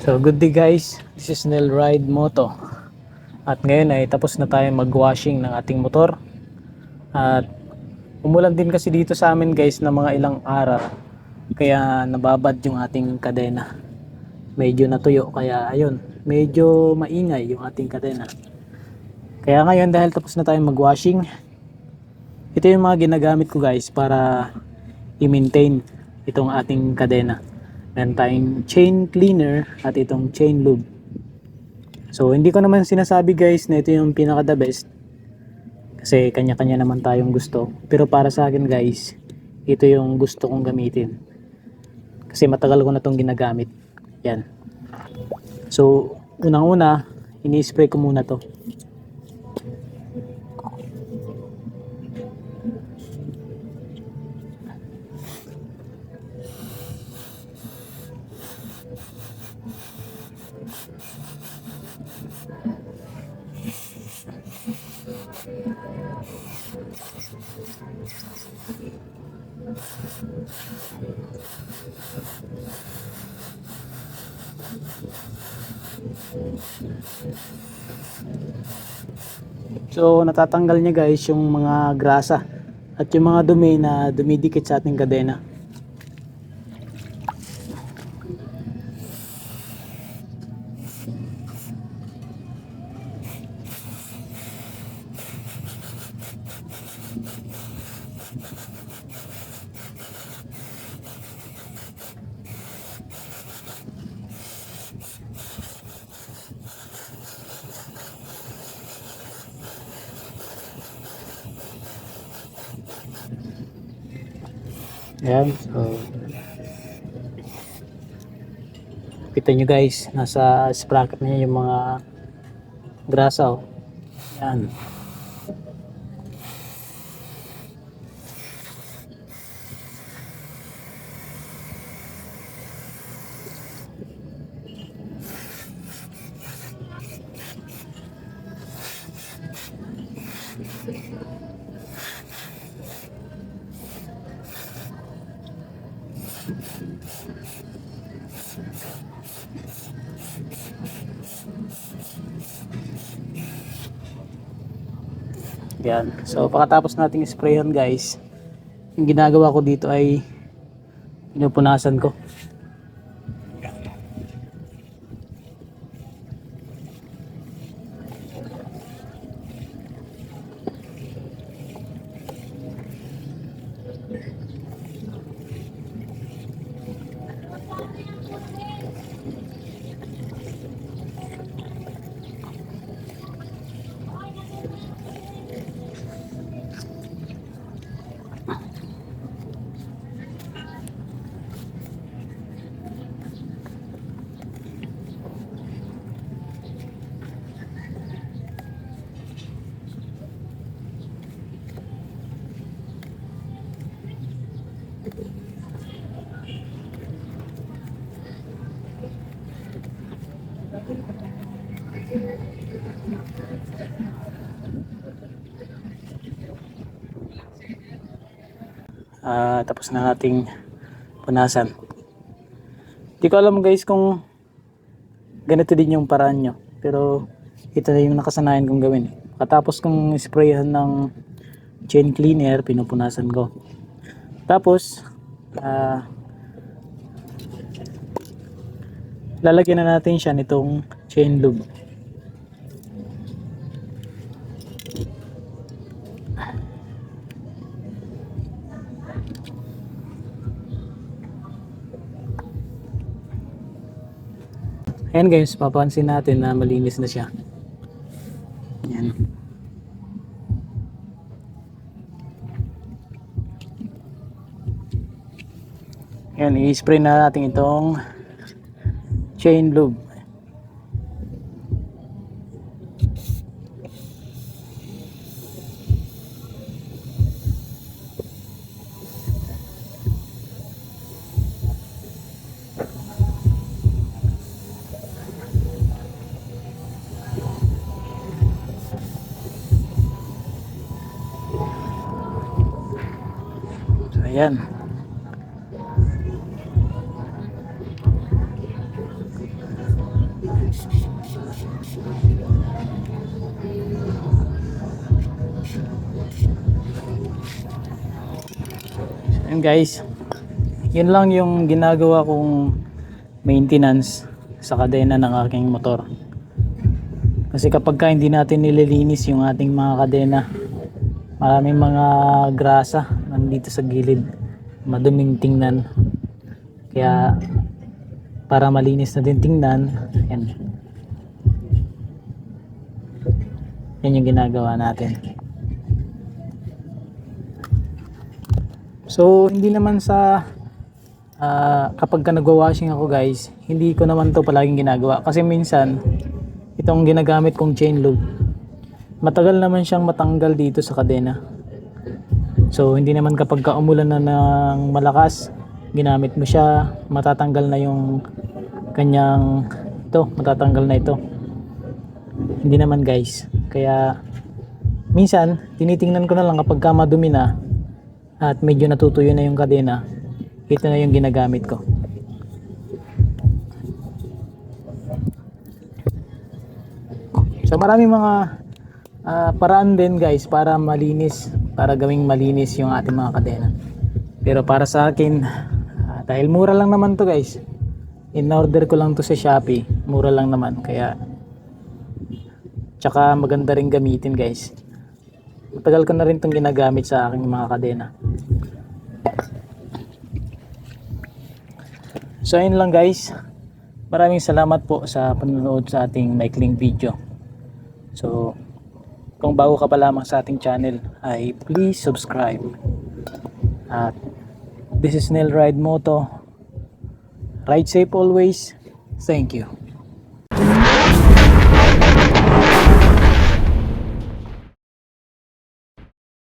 So good day guys, this is Nel Ride Moto. At ngayon ay tapos na tayo mag-washing ng ating motor. At umulan din kasi dito sa amin guys na mga ilang araw. Kaya nababad yung ating kadena. Medyo natuyo kaya ayun, medyo maingay yung ating kadena. Kaya ngayon dahil tapos na tayo mag-washing, ito yung mga ginagamit ko guys para i-maintain itong ating kadena. Meron tayong chain cleaner at itong chain lube. So hindi ko naman sinasabi guys na ito yung pinaka the best, kasi kanya-kanya naman tayong gusto. Pero para sa akin guys, ito yung gusto kong gamitin kasi matagal ko na itong ginagamit. Yan. So unang-una, ini-spray ko muna to. So natatanggal niya guys yung mga grasa at yung mga dumi na dumidikit sa ating kadena. Ayan, so kita nyo guys, nasa sprocket niya yung mga grasa. Ayan. Yan. So pagkatapos nating sprayan guys, yung ginagawa ko dito ay pinupunasan ko. Tapos na nating punasan. Hindi ko alam guys kung ganito din yung paraan nyo, pero ito na yung nakasanayan kong gawin. Katapos kong sprayan ng chain cleaner, pinupunasan ko. Tapos lalagyan na natin siya nitong chain lube. Ayan guys, papansin natin na malinis na siya. Ayan. Ayan, i-spray na natin itong chain lube. Ayan. And guys, yun lang yung ginagawa kong maintenance sa kadena ng aking motor. Kasi kapag ka hindi natin nililinis yung ating mga kadena, maraming mga grasa nandito sa gilid, maduming tingnan. Kaya para malinis na din tingnan, yan yung ginagawa natin. So hindi naman sa kapag ka nagwa-washing ako guys, hindi ko naman to palaging ginagawa. Kasi minsan itong ginagamit kong chain lube, matagal naman siyang matanggal dito sa kadena. So hindi naman kapag ka umulan na ng malakas, ginamit mo siya, matatanggal na yung kanyang matatanggal na ito. Hindi naman guys. Kaya minsan tinitingnan ko na lang kapag ka madumi na at medyo natutuyo na yung kadena, ito na yung ginagamit ko. So maraming mga paraan din guys para malinis, para gawing malinis yung ating mga kadena. Pero para sa akin, dahil mura lang naman to guys, in order ko lang to sa Shopee, mura lang naman, kaya tsaka maganda rin gamitin guys. Matagal ko na rin itong ginagamit sa aking mga kadena. So ayun lang guys, maraming salamat po sa panonood sa ating maikling video. So kung bago ka pa lamang sa ating channel ay please subscribe. At this is Snell Ride Moto. Ride safe always. Thank you.